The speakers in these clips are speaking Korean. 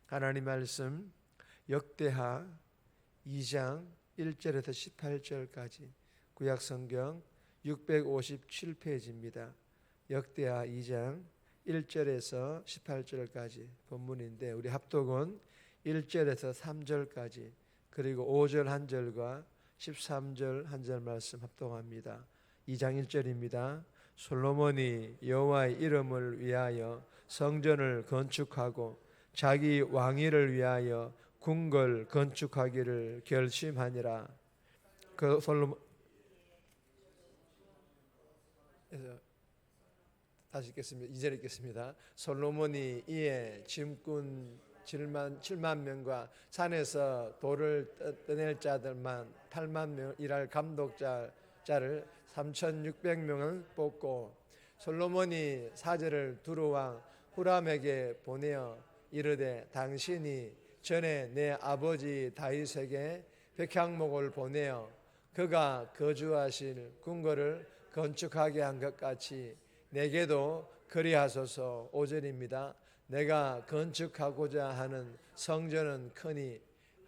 하나님 말씀 역대하 2장 1절에서 18절까지 구약성경 657페이지입니다. 역대하 2장 1절에서 18절까지 본문인데 우리 합독은 1절에서 3절까지 그리고 5절 1절과 13절 1절 말씀 합독합니다. 2장 1절입니다. 솔로몬이 여호와의 이름을 위하여 성전을 건축하고 자기 왕위를 위하여 궁궐 건축하기를 결심하니라. 그 솔로몬 다시 읽겠습니다. 2절 읽겠습니다. 솔로몬이 이에 짐꾼 7만 명과 산에서 돌을 떠낼 자들만 8만 명 일할 감독자를 3,600명을 뽑고 솔로몬이 사절을 두루왕 후람에게 보내어 이르되 당신이 전에 내 아버지 다윗에게 백향목을 보내어 그가 거주하실 궁궐을 건축하게 한 것 같이 내게도 그리하소서. 5절입니다. 내가 건축하고자 하는 성전은 크니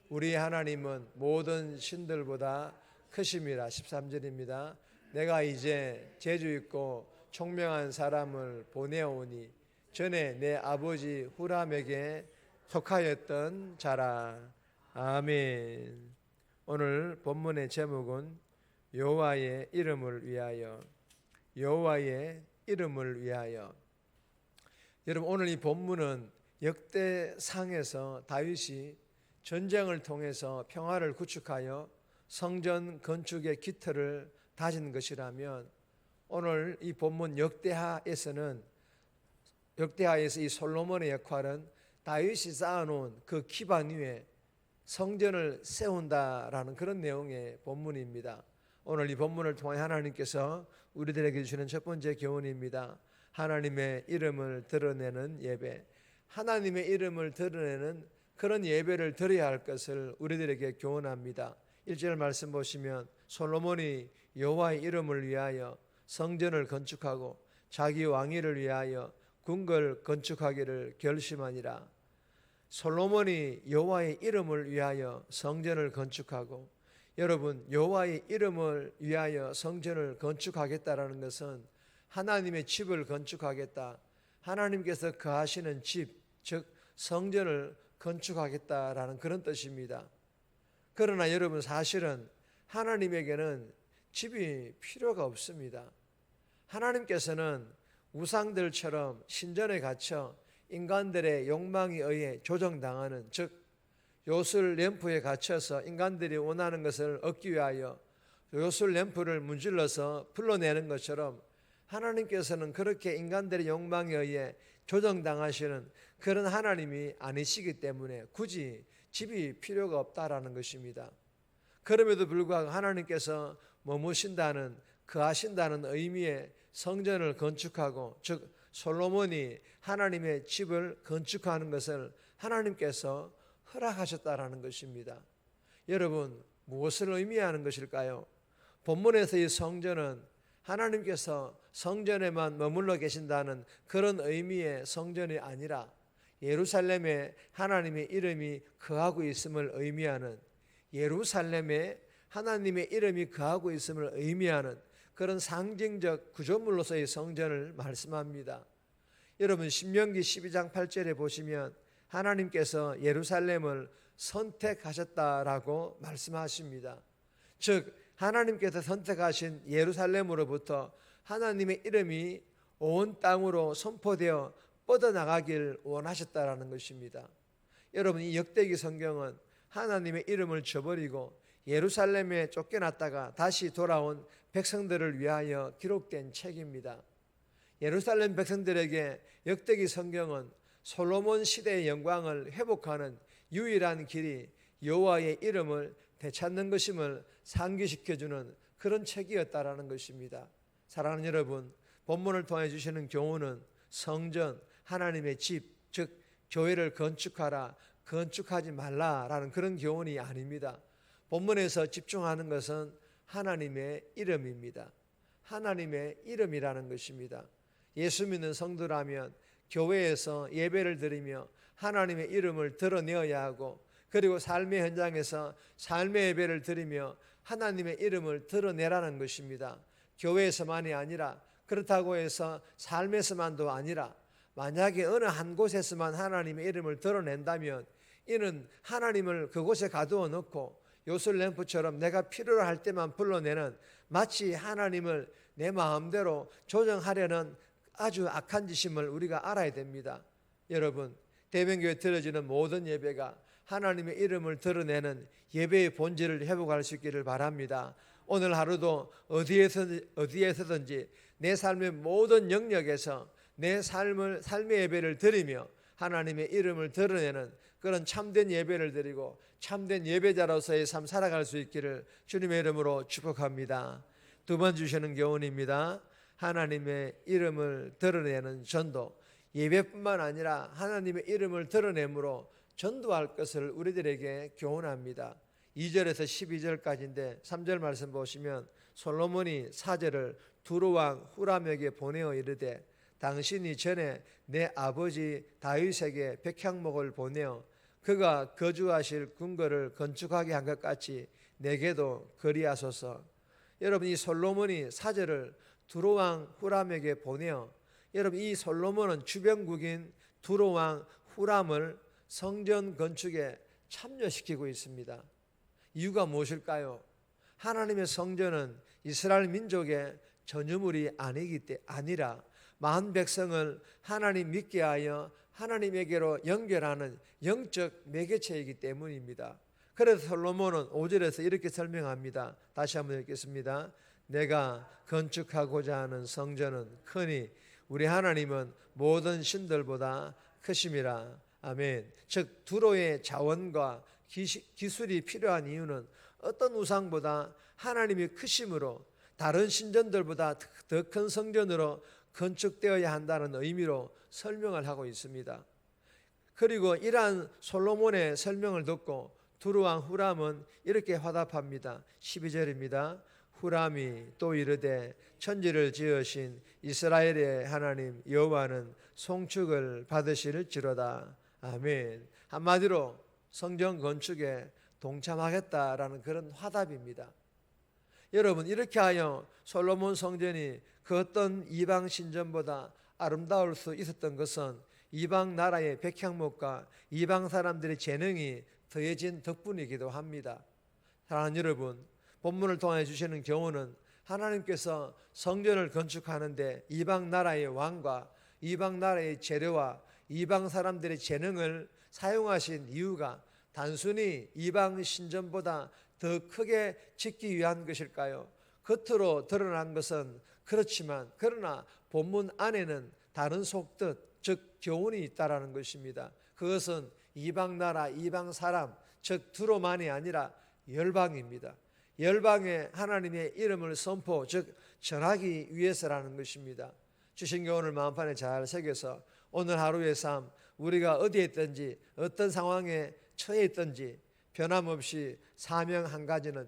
우리 하나님은 모든 신들보다 크심이라. 13절입니다. 내가 이제 재주 있고 총명한 사람을 보내오니 전에 내 아버지 후람에게 속하였던 자라. 아멘. 오늘 본문의 제목은 여호와의 이름을 위하여. 여호와의 이름을 위하여. 여러분, 오늘 이 본문은 역대상에서 다윗이 전쟁을 통해서 평화를 구축하여 성전 건축의 기틀을 다진 것이라면, 오늘 이 본문 역대하에서 이 솔로몬의 역할은 다윗이 쌓아놓은 그 기반 위에 성전을 세운다라는 그런 내용의 본문입니다. 오늘 이 본문을 통해 하나님께서 우리들에게 주시는 첫 번째 교훈입니다. 하나님의 이름을 드러내는 예배. 하나님의 이름을 드러내는 그런 예배를 드려야 할 것을 우리들에게 교훈합니다. 1절 말씀 보시면 솔로몬이 여호와의 이름을 위하여 성전을 건축하고 자기 왕위를 위하여 궁궐 건축하기를 결심하니라. 솔로몬이 여호와의 이름을 위하여 성전을 건축하고, 여러분, 여호와의 이름을 위하여 성전을 건축하겠다라는 것은 하나님의 집을 건축하겠다, 하나님께서 거하시는 집, 즉 성전을 건축하겠다라는 그런 뜻입니다. 그러나 여러분, 사실은 하나님에게는 집이 필요가 없습니다. 하나님께서는 우상들처럼 신전에 갇혀 인간들의 욕망에 의해 조정당하는, 즉 요술 램프에 갇혀서 인간들이 원하는 것을 얻기 위하여 요술 램프를 문질러서 불러내는 것처럼 하나님께서는 그렇게 인간들의 욕망에 의해 조정당하시는 그런 하나님이 아니시기 때문에 굳이 집이 필요가 없다라는 것입니다. 그럼에도 불구하고 하나님께서 머무신다는, 거하신다는 의미의 성전을 건축하고, 즉 솔로몬이 하나님의 집을 건축하는 것을 하나님께서 허락하셨다라는 것입니다. 여러분, 무엇을 의미하는 것일까요? 본문에서 이 성전은 하나님께서 성전에만 머물러 계신다는 그런 의미의 성전이 아니라 예루살렘에 하나님의 이름이 거하고 있음을 의미하는, 예루살렘에 하나님의 이름이 거하고 있음을 의미하는 그런 상징적 구조물로서의 성전을 말씀합니다. 여러분, 신명기 12장 8절에 보시면 하나님께서 예루살렘을 선택하셨다라고 말씀하십니다. 즉 하나님께서 선택하신 예루살렘으로부터 하나님의 이름이 온 땅으로 선포되어 뻗어나가길 원하셨다라는 것입니다. 여러분, 이 역대기 성경은 하나님의 이름을 저버리고 예루살렘에 쫓겨났다가 다시 돌아온 백성들을 위하여 기록된 책입니다. 예루살렘 백성들에게 역대기 성경은 솔로몬 시대의 영광을 회복하는 유일한 길이 여호와의 이름을 되찾는 것임을 상기시켜주는 그런 책이었다라는 것입니다. 사랑하는 여러분, 본문을 통해 주시는 교훈은 성전, 하나님의 집, 즉 교회를 건축하라, 건축하지 말라라는 그런 교훈이 아닙니다. 본문에서 집중하는 것은 하나님의 이름입니다. 하나님의 이름이라는 것입니다. 예수 믿는 성도라면 교회에서 예배를 드리며 하나님의 이름을 드러내어야 하고, 그리고 삶의 현장에서 삶의 예배를 드리며 하나님의 이름을 드러내라는 것입니다. 교회에서만이 아니라, 그렇다고 해서 삶에서만도 아니라, 만약에 어느 한 곳에서만 하나님의 이름을 드러낸다면 이는 하나님을 그곳에 가두어 놓고 요술램프처럼 내가 필요로 할 때만 불러내는, 마치 하나님을 내 마음대로 조정하려는 아주 악한 짓임을 우리가 알아야 됩니다. 여러분, 대면교회 드려지는 모든 예배가 하나님의 이름을 드러내는 예배의 본질을 회복할 수 있기를 바랍니다. 오늘 하루도 어디에서든지 내 삶의 모든 영역에서 내 삶의 예배를 드리며 하나님의 이름을 드러내는 그런 참된 예배를 드리고 참된 예배자로서의 삶 살아갈 수 있기를 주님의 이름으로 축복합니다. 두 번 주시는 교훈입니다. 하나님의 이름을 드러내는 전도. 예배뿐만 아니라 하나님의 이름을 드러내므로 전도할 것을 우리들에게 교훈합니다. 2절에서 12절까지인데 3절 말씀 보시면 솔로몬이 사절을 두로왕 후람에게 보내어 이르되 당신이 전에 내 아버지 다윗에게 백향목을 보내어 그가 거주하실 궁궐을 건축하게 한 것 같이 내게도 그리하소서. 여러분, 이 솔로몬이 사절을 두로왕 후람에게 보내어, 여러분, 이 솔로몬은 주변국인 두로왕 후람을 성전 건축에 참여시키고 있습니다. 이유가 무엇일까요? 하나님의 성전은 이스라엘 민족의 전유물이 아니라 만 백성을 하나님 믿게 하여 하나님에게로 연결하는 영적 매개체이기 때문입니다. 그래서 솔로몬은 5절에서 이렇게 설명합니다. 다시 한번 읽겠습니다. 내가 건축하고자 하는 성전은 크니 우리 하나님은 모든 신들보다 크심이라. 아멘. 즉 두로의 자원과 기술이 필요한 이유는 어떤 우상보다 하나님이 크심으로 다른 신전들보다 더 큰 성전으로 건축되어야 한다는 의미로 설명을 하고 있습니다. 그리고 이러한 솔로몬의 설명을 듣고 두로왕 후람은 이렇게 화답합니다. 12절입니다. 후람이 또 이르되 천지를 지으신 이스라엘의 하나님 여호와는 송축을 받으실지로다. 아멘. 한마디로 성전 건축에 동참하겠다라는 그런 화답입니다. 여러분, 이렇게 하여 솔로몬 성전이 그 어떤 이방 신전보다 아름다울 수 있었던 것은 이방 나라의 백향목과 이방 사람들의 재능이 더해진 덕분이기도 합니다. 사랑하는 여러분, 본문을 통해 주시는 교훈은 하나님께서 성전을 건축하는데 이방 나라의 왕과 이방 나라의 재료와 이방 사람들의 재능을 사용하신 이유가 단순히 이방 신전보다 더 크게 짓기 위한 것일까요? 겉으로 드러난 것은 그렇지만 그러나 본문 안에는 다른 속뜻, 즉 교훈이 있다라는 것입니다. 그것은 이방 나라, 이방 사람, 즉 두로만이 아니라 열방입니다. 열방에 하나님의 이름을 선포, 즉 전하기 위해서라는 것입니다. 주신 교훈을 마음판에 잘 새겨서 오늘 하루의 삶, 우리가 어디에 있든지 어떤 상황에 처해 있든지 변함없이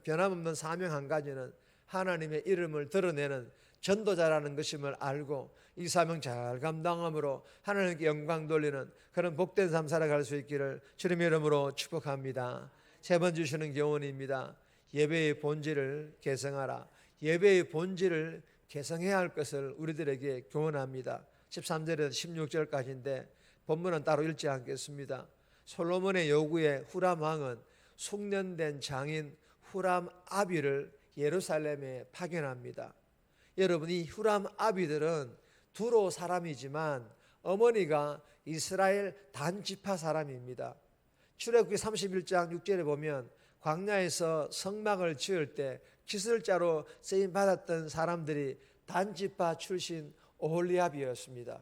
변함없는 사명 한 가지는 하나님의 이름을 드러내는 전도자라는 것임을 알고 이 사명 잘 감당함으로 하나님께 영광 돌리는 그런 복된 삶 살아갈 수 있기를 주님의 이름으로 축복합니다. 세 번 주시는 교훈입니다. 예배의 본질을 개성하라. 예배의 본질을 개성해야 할 것을 우리들에게 교훈합니다. 13절에서 16절까지인데 본문은 따로 읽지 않겠습니다. 솔로몬의 요구에 후람 왕은 숙련된 장인 후람 아비를 예루살렘에 파견합니다. 여러분, 이 후람 아비들은 두로 사람이지만 어머니가 이스라엘 단지파 사람입니다. 출애굽기 31장 6절에 보면 광야에서 성막을 지을 때 기술자로 쓰임 받았던 사람들이 단지파 출신 오홀리압이었습니다.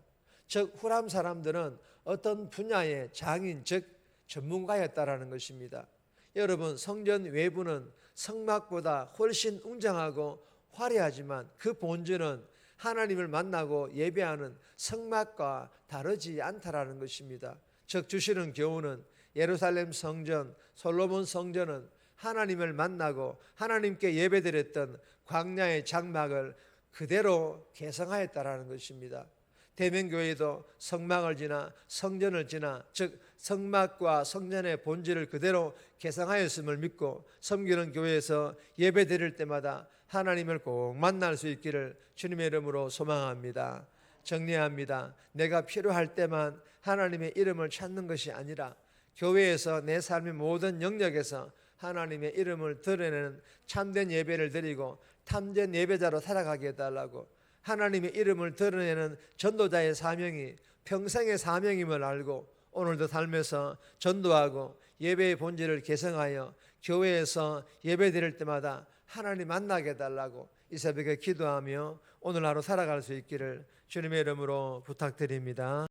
즉 후람 사람들은 어떤 분야의 장인, 즉 전문가였다라는 것입니다. 여러분, 성전 외부는 성막보다 훨씬 웅장하고 화려하지만 그 본질은 하나님을 만나고 예배하는 성막과 다르지 않다라는 것입니다. 즉 주시는 교훈은 예루살렘 성전, 솔로몬 성전은 하나님을 만나고 하나님께 예배드렸던 광야의 장막을 그대로 개성하였다라는 것입니다. 대면교회도 성막을 지나 성전을 지나 즉 성막과 성전의 본질을 그대로 개성하였음을 믿고 섬기는 교회에서 예배 드릴 때마다 하나님을 꼭 만날 수 있기를 주님의 이름으로 소망합니다. 정리합니다. 내가 필요할 때만 하나님의 이름을 찾는 것이 아니라 교회에서 내 삶의 모든 영역에서 하나님의 이름을 드러내는 참된 예배를 드리고 참된 예배자로 살아가게 해달라고, 하나님의 이름을 드러내는 전도자의 사명이 평생의 사명임을 알고 오늘도 삶에서 전도하고 예배의 본질을 개성하여 교회에서 예배 드릴 때마다 하나님 만나게 해달라고 이 새벽에 기도하며 오늘 하루 살아갈 수 있기를 주님의 이름으로 부탁드립니다.